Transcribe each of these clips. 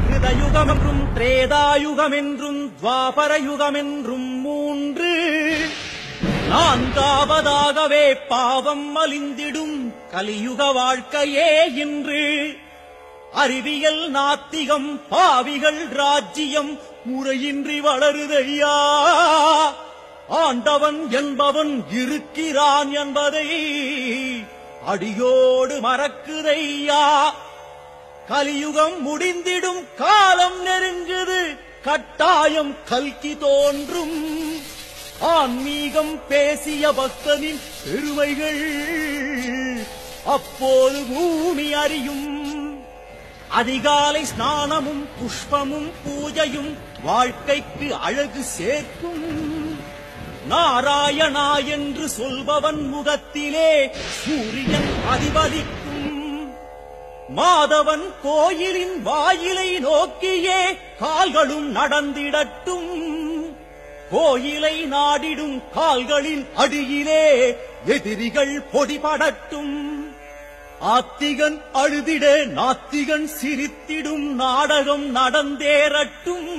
கிருதயுகமென்றும் திரேதாயுகமென்றும் துவாபரயுகமென்றும் மூன்று நான்காவதாகவே பாவம் மலிந்திடும் கலியுக வாழ்க்கையே இன்று அறிவியல் நாத்திகம் பாவிகள் ராஜ்யம் முறையின்றி வளருதையா ஆண்டவன் என்பவன் இருக்கிறான் என்பதை அடியோடு மறக்குதையா கலியுகம் முடிந்திடும் காலம் நெருங்குது கட்டாயம் கல்கி தோன்றும் ஆன்மீகம் பேசிய பக்தனின் பெருமைகள் அப்போது பூமி அறியும் அதிகாலை ஸ்நானமும் புஷ்பமும் பூஜையும் வாழ்க்கைக்கு அழகு சேர்க்கும் நாராயணா என்று சொல்பவன் முகத்திலே சூரியன் அதிபலிக்கும் மாதவன் கோயிலின் வாயிலை நோக்கியே கால்களும் நடந்திடட்டும் கோயிலை நாடிடும் கால்களின் அடியிலே எதிரிகள் பொடிபடட்டும் ஆத்திகன் அழுதிட நாத்திகன் சிரித்திடும் நாடகம் நடந்தேறட்டும்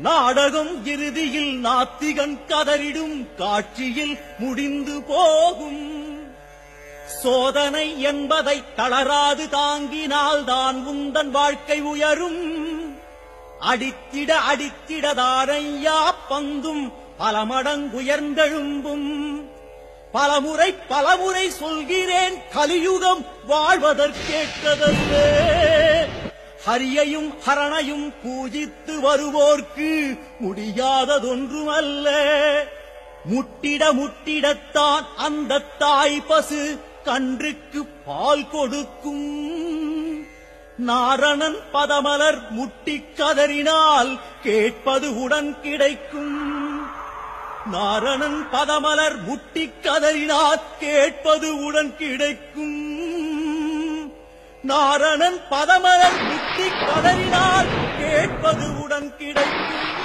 நாடகம் இறுதியில் நாத்திகன் கதறிடும் காட்சியில் முடிந்து போகும் சோதனை என்பதை தளராது தாங்கினால் தான் உந்தன் வாழ்க்கை உயரும் அடித்திட அடித்திடதாரையா பந்தும் பல மடங்குயர்ந்தெழும்பும் பலமுறை சொல்கிறேன் கலியுகம் வாழ்வதற்கேற்றதல்ல ஹரியையும் ஹரணையும் பூஜித்து வருவோர்க்கு முடியாததொன்றுமல்ல முட்டிடத்தான் அந்த தாய் பசு கன்றுக்கு பால் கொடுக்கும் நாரணன் பதமலர் முட்டிக் கதறினால் கேட்பது உடன் கிடைக்கும் நாரணன் பதமலர் முட்டிக் கதறினால் கேட்பது உடன் கிடைக்கும் நாரணன் பதமலர் முட்டிக் கதறினால் கேட்பது உடன் கிடைக்கும்